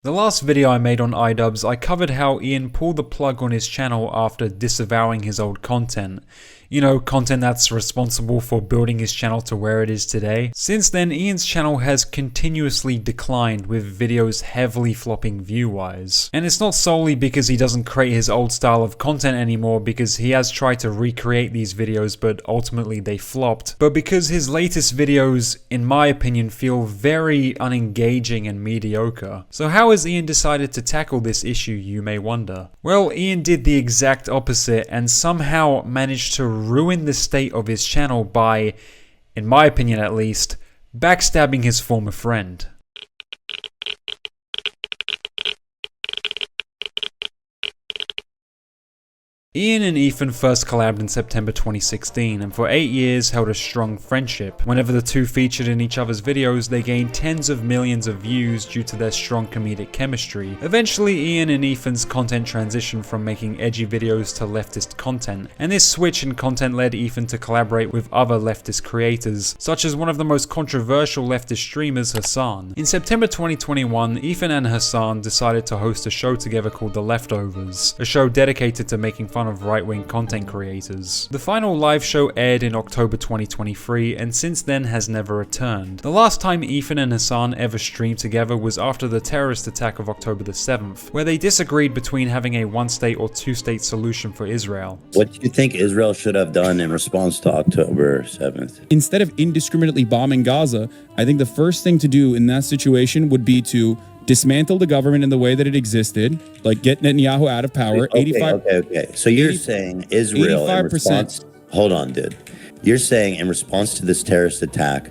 The last video I made on iDubbbz, I covered how Ian pulled the plug on his channel after disavowing his old content. You know, content that's responsible for building his channel to where it is today. Since then, Ian's channel has continuously declined, with videos heavily flopping view-wise. And it's not solely because he doesn't create his old style of content anymore, because he has tried to recreate these videos but ultimately they flopped, but because his latest videos, in my opinion, feel very unengaging and mediocre. So how has Ian decided to tackle this issue, you may wonder? Well, Ian did the exact opposite and somehow managed to ruin the state of his channel by, in my opinion at least, backstabbing his former friend. Ian and Ethan first collabed in September 2016 and for 8 years held a strong friendship. Whenever the two featured in each other's videos, they gained tens of millions of views due to their strong comedic chemistry. Eventually, Ian and Ethan's content transitioned from making edgy videos to leftist content, and this switch in content led Ethan to collaborate with other leftist creators, such as one of the most controversial leftist streamers, Hassan. In September 2021, Ethan and Hassan decided to host a show together called The Leftovers, a show dedicated to making fun of right-wing content creators. The final live show aired in October 2023 and since then has never returned. The last time Ethan and Hassan ever streamed together was after the terrorist attack of October the 7th, where they disagreed between having a one-state or two-state solution for Israel. What do you think Israel should have done in response to October 7th? Instead of indiscriminately bombing Gaza, I think the first thing to do in that situation would be to dismantle the government in the way that it existed, like get Netanyahu out of power. Okay. So you're saying Israel in response... Hold on, dude. You're saying in response to this terrorist attack,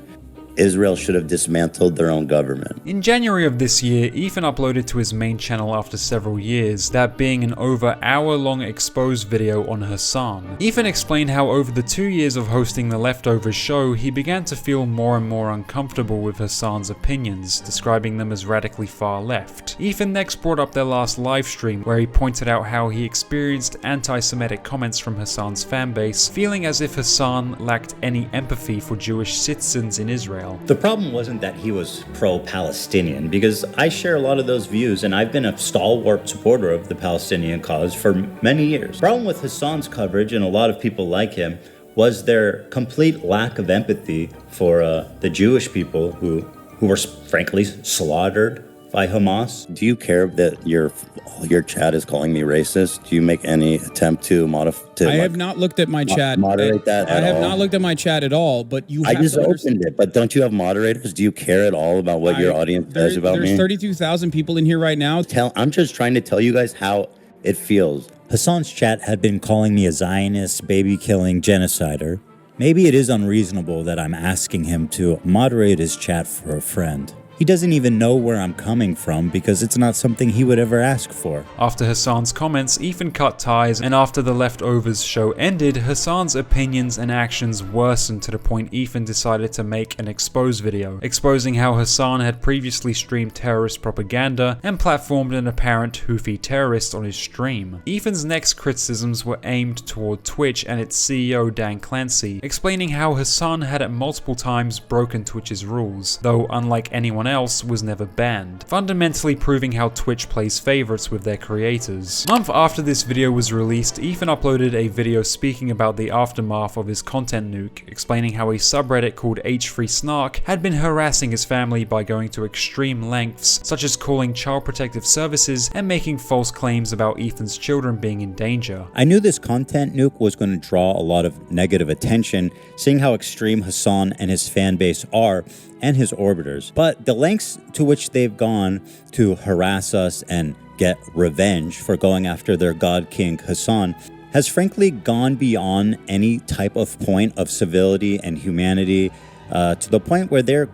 Israel should have dismantled their own government. In January of this year, Ethan uploaded to his main channel after several years, that being an over hour-long exposed video on Hassan. Ethan explained how over the 2 years of hosting the Leftovers show, he began to feel more and more uncomfortable with Hassan's opinions, describing them as radically far left. Ethan next brought up their last live stream, where he pointed out how he experienced anti-Semitic comments from Hassan's fanbase, feeling as if Hassan lacked any empathy for Jewish citizens in Israel. The problem wasn't that he was pro-Palestinian, because I share a lot of those views and I've been a stalwart supporter of the Palestinian cause for many years. The problem with Hassan's coverage, and a lot of people like him, was their complete lack of empathy for the Jewish people who were frankly slaughtered by Hamas. Do you care that your chat is calling me racist? Do you make any attempt to modify? I have not looked at my chat. Moderate that at all? I have not looked at my chat at all, but you I just opened it, but don't you have moderators? Do you care at all about what your audience says about me? There's 32,000 people in here right now. I'm just trying to tell you guys how it feels. Hassan's chat had been calling me a Zionist, baby-killing genocider. Maybe it is unreasonable that I'm asking him to moderate his chat for a friend. He doesn't even know where I'm coming from because it's not something he would ever ask for. After Hassan's comments, Ethan cut ties, and after the Leftovers show ended, Hassan's opinions and actions worsened to the point Ethan decided to make an expose video, exposing how Hassan had previously streamed terrorist propaganda and platformed an apparent Houthi terrorist on his stream. Ethan's next criticisms were aimed toward Twitch and its CEO Dan Clancy, explaining how Hassan had at multiple times broken Twitch's rules, though unlike anyone else was never banned, fundamentally proving how Twitch plays favorites with their creators. A month after this video was released, Ethan uploaded a video speaking about the aftermath of his content nuke, explaining how a subreddit called H3Snark had been harassing his family by going to extreme lengths, such as calling child protective services and making false claims about Ethan's children being in danger. I knew this content nuke was going to draw a lot of negative attention, seeing how extreme Hassan and his fan base are, and his orbiters. But the lengths to which they've gone to harass us and get revenge for going after their god king Hassan has frankly gone beyond any type of point of civility and humanity, to the point where they're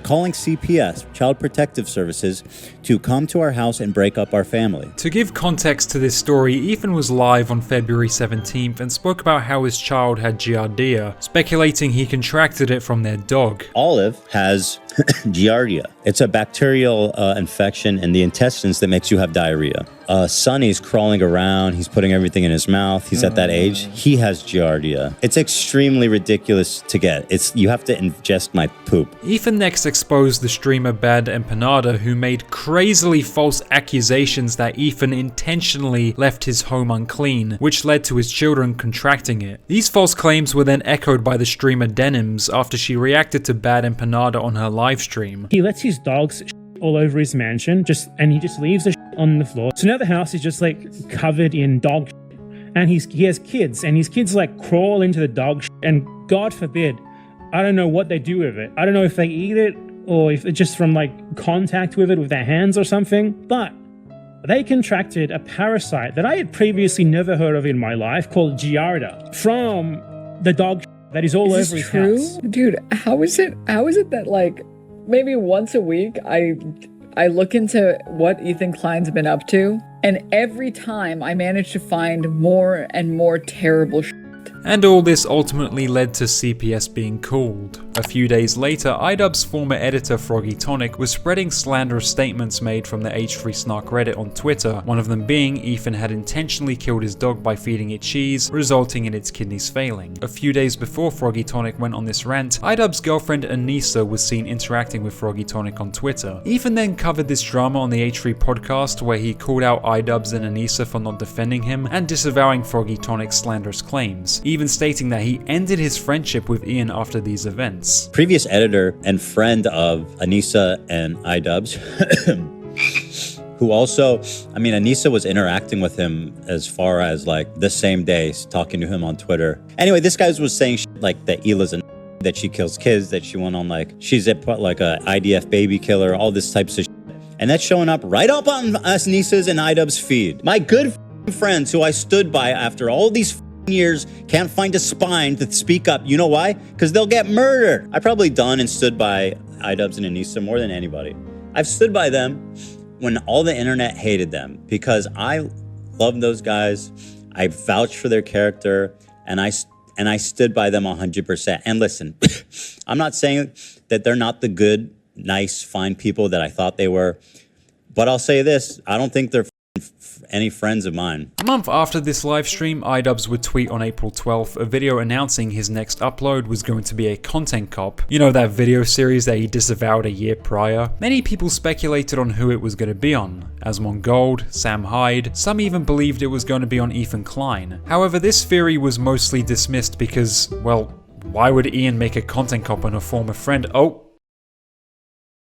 calling CPS, Child Protective Services, to come to our house and break up our family. To give context to this story, Ethan was live on February 17th and spoke about how his child had giardia, speculating he contracted it from their dog. Olive has Giardia. It's a bacterial infection in the intestines that makes you have diarrhea. Sonny's crawling around. He's putting everything in his mouth. He's at that age. He has Giardia. It's extremely ridiculous to get. You have to ingest my poop. Ethan next exposed the streamer Bad Empanada, who made crazily false accusations that Ethan intentionally left his home unclean, which led to his children contracting it. These false claims were then echoed by the streamer Denims after she reacted to Bad Empanada on her livestream. He lets his dogs all over his mansion, and he just leaves the on the floor. So now the house is just like covered in dog and he has kids, and his kids like crawl into the dog and God forbid, I don't know what they do with it. I don't know if they eat it or if it's just from like contact with it with their hands or something, but they contracted a parasite that I had previously never heard of in my life called Giardia from the dog that is all over his house. Dude, how is it that like maybe once a week I look into what Ethan Klein's been up to, and every time I manage to find more and more terrible shit. And all this ultimately led to CPS being called. A few days later, iDubbbz's former editor Froggy Tonic was spreading slanderous statements made from the H3 Snark Reddit on Twitter, one of them being Ethan had intentionally killed his dog by feeding it cheese, resulting in its kidneys failing. A few days before Froggy Tonic went on this rant, iDubbbz's girlfriend Anissa was seen interacting with Froggy Tonic on Twitter. Ethan then covered this drama on the H3 podcast, where he called out iDubbbz and Anissa for not defending him and disavowing Froggy Tonic's slanderous claims, even stating that he ended his friendship with Ian after these events. Previous editor and friend of Anissa and iDubbbz, who also, Anissa was interacting with him as far as like the same day, talking to him on Twitter. Anyway, this guy was saying shit like that Hila's a that she kills kids, that she went on like, she's a IDF baby killer, all this types of shit. And that's showing up right up on Anissa's and iDubbbz's feed. My good friends who I stood by after all these years can't find a spine to speak up. You know why? Because they'll get murdered. I probably done and stood by iDubbbz and Anissa more than anybody. I've stood by them when all the internet hated them because I love those guys. I vouched for their character and I stood by them 100%. And listen, I'm not saying that they're not the good, nice, fine people that I thought they were, but I'll say this, I don't think they're any friends of mine. A month after this live stream, iDubbbz would tweet on April 12th a video announcing his next upload was going to be a content cop. You know, that video series that he disavowed a year prior? Many people speculated on who it was going to be on. Asmon Gold, Sam Hyde, some even believed it was going to be on Ethan Klein. However, this theory was mostly dismissed because, well, why would Ian make a content cop on a former friend? Oh,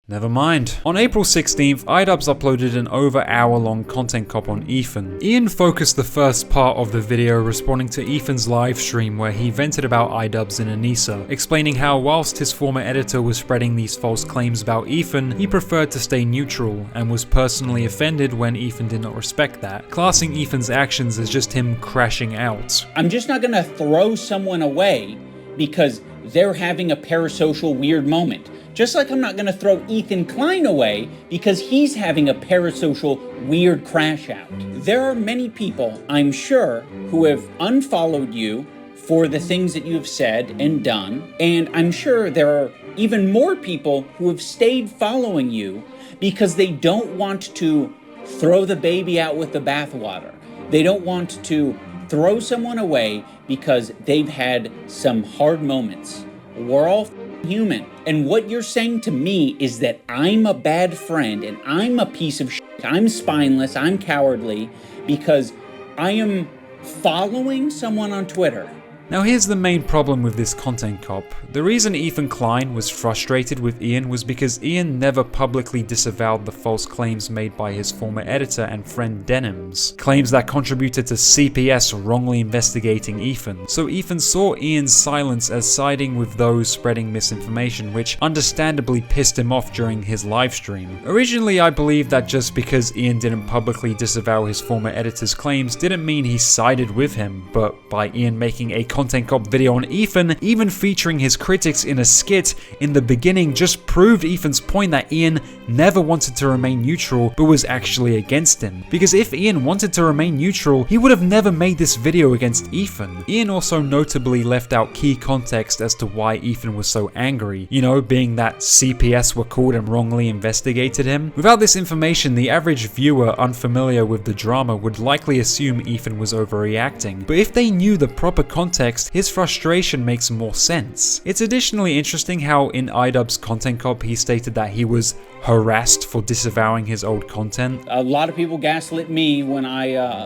never mind. On April 16th, iDubbbz uploaded an over-hour-long content cop on Ethan. Ian focused the first part of the video responding to Ethan's live stream where he vented about iDubbbz and Anissa, explaining how whilst his former editor was spreading these false claims about Ethan, he preferred to stay neutral and was personally offended when Ethan did not respect that, classing Ethan's actions as just him crashing out. I'm just not gonna throw someone away because they're having a parasocial weird moment. Just like I'm not going to throw Ethan Klein away because he's having a parasocial weird crash out. There are many people, I'm sure, who have unfollowed you for the things that you have said and done. And I'm sure there are even more people who have stayed following you because they don't want to throw the baby out with the bathwater. They don't want to throw someone away because they've had some hard moments. We're all human. And what you're saying to me is that I'm a bad friend and I'm a piece of shit. I'm spineless, I'm cowardly because I am following someone on Twitter. Now here's the main problem with this content cop. The reason Ethan Klein was frustrated with Ian was because Ian never publicly disavowed the false claims made by his former editor and friend Denims, claims that contributed to CPS wrongly investigating Ethan. So Ethan saw Ian's silence as siding with those spreading misinformation, which understandably pissed him off during his livestream. Originally I believed that just because Ian didn't publicly disavow his former editor's claims didn't mean he sided with him, but by Ian making a content cop video on Ethan, even featuring his critics in a skit in the beginning, just proved Ethan's point that Ian never wanted to remain neutral but was actually against him. Because if Ian wanted to remain neutral, he would have never made this video against Ethan. Ian also notably left out key context as to why Ethan was so angry, you know, being that CPS were called and wrongly investigated him. Without this information, the average viewer unfamiliar with the drama would likely assume Ethan was overreacting, but if they knew the proper context, his frustration makes more sense. It's additionally interesting how in iDubbbz Content Cop he stated that he was harassed for disavowing his old content. A lot of people gaslit me when I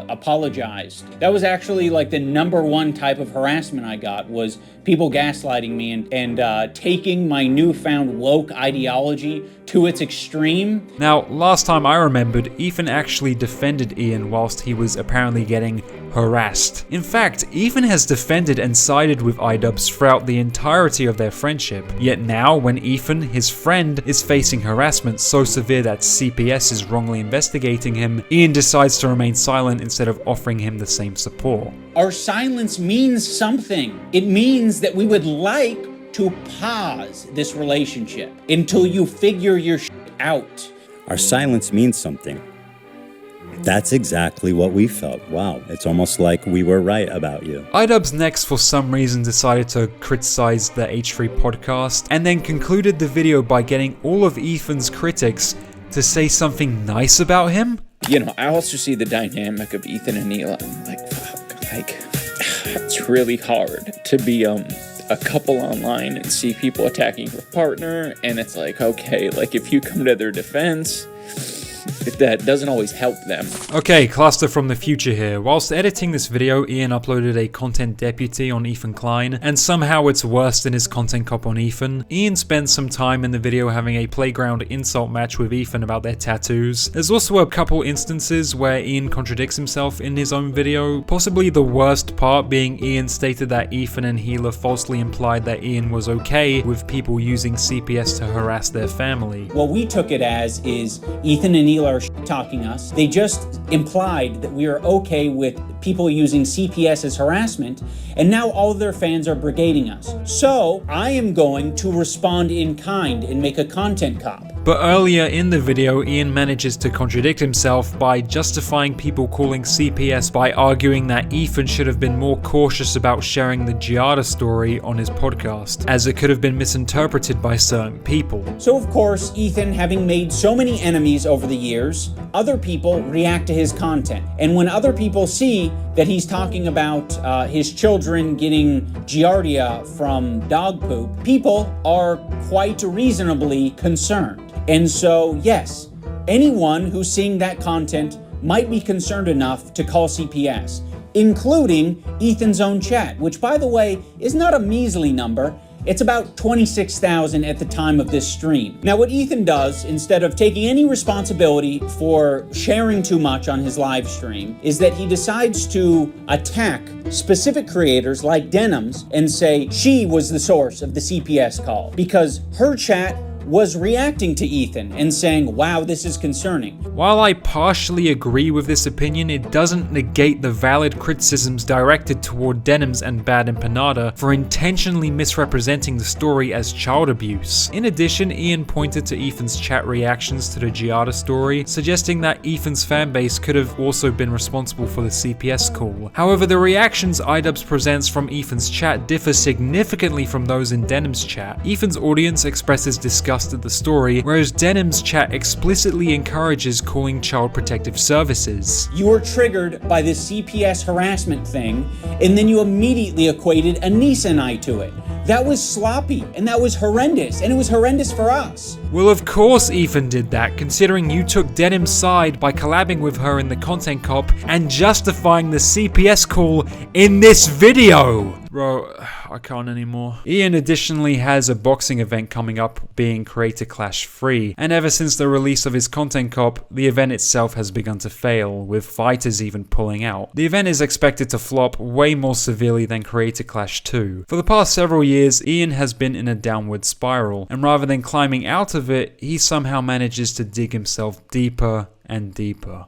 apologized. That was actually like the #1 type of harassment I got, was people gaslighting me and taking my newfound woke ideology to its extreme. Now, last time I remembered, Ethan actually defended Ian whilst he was apparently getting harassed. In fact, Ethan has defended and sided with iDubbbz throughout the entirety of their friendship. Yet now, when Ethan, his friend, is facing harassment so severe that CPS is wrongly investigating him, Ian decides to remain silent instead of offering him the same support. Our silence means something. It means that we would like to pause this relationship until you figure your shit out. Our silence means something. That's exactly what we felt. Wow, it's almost like we were right about you. iDubbbz next, for some reason, decided to criticize the H3 podcast and then concluded the video by getting all of Ethan's critics to say something nice about him. You know, I also see the dynamic of Ethan and Neela. I'm like, fuck, like, it's really hard to be a couple online and see people attacking your partner, and it's like, okay, like if you come to their defense, that doesn't always help them. Okay, Kluster from the future here. Whilst editing this video, Ian uploaded a content deputy on Ethan Klein, and somehow it's worse than his content cop on Ethan. Ian spent some time in the video having a playground insult match with Ethan about their tattoos. There's also a couple instances where Ian contradicts himself in his own video, possibly the worst part being Ian stated that Ethan and Healer falsely implied that Ian was okay with people using CPS to harass their family. What we took it as is Ethan and Neela are talking us. They just implied that we are okay with people using CPS as harassment, and now all of their fans are brigading us. So I am going to respond in kind and make a content cop. But earlier in the video, Ian manages to contradict himself by justifying people calling CPS by arguing that Ethan should have been more cautious about sharing the Giada story on his podcast, as it could have been misinterpreted by certain people. So of course, Ethan, having made so many enemies over the years, other people react to his content. And when other people see that he's talking about his children getting giardia from dog poop, people are quite reasonably concerned. And so, yes, anyone who's seeing that content might be concerned enough to call CPS, including Ethan's own chat, which, by the way, is not a measly number. It's about 26,000 at the time of this stream. Now, what Ethan does, instead of taking any responsibility for sharing too much on his live stream, is that he decides to attack specific creators like iDubbbz and say she was the source of the CPS call because her chat was reacting to Ethan and saying, wow, this is concerning. While I partially agree with this opinion, it doesn't negate the valid criticisms directed toward iDubbbz and Bad Empanada for intentionally misrepresenting the story as child abuse. In addition, Ian pointed to Ethan's chat reactions to the Giada story, suggesting that Ethan's fanbase could have also been responsible for the CPS call. However, the reactions iDubbbz presents from Ethan's chat differ significantly from those in iDubbbz's chat. Ethan's audience expresses disgust at the story, whereas iDubbbz's chat explicitly encourages calling Child Protective Services. You were triggered by the CPS harassment thing, and then you immediately equated Anissa and I to it. That was sloppy, and that was horrendous, and it was horrendous for us. Well, of course Ethan did that, considering you took iDubbbz's side by collabing with her in the content cop and justifying the CPS call in this video. Bro, I can't anymore. Ian additionally has a boxing event coming up being Creator Clash free, and ever since the release of his content cop, the event itself has begun to fail, with fighters even pulling out. The event is expected to flop way more severely than Creator Clash 2. For the past several years, Ian has been in a downward spiral, and rather than climbing out of it, he somehow manages to dig himself deeper and deeper.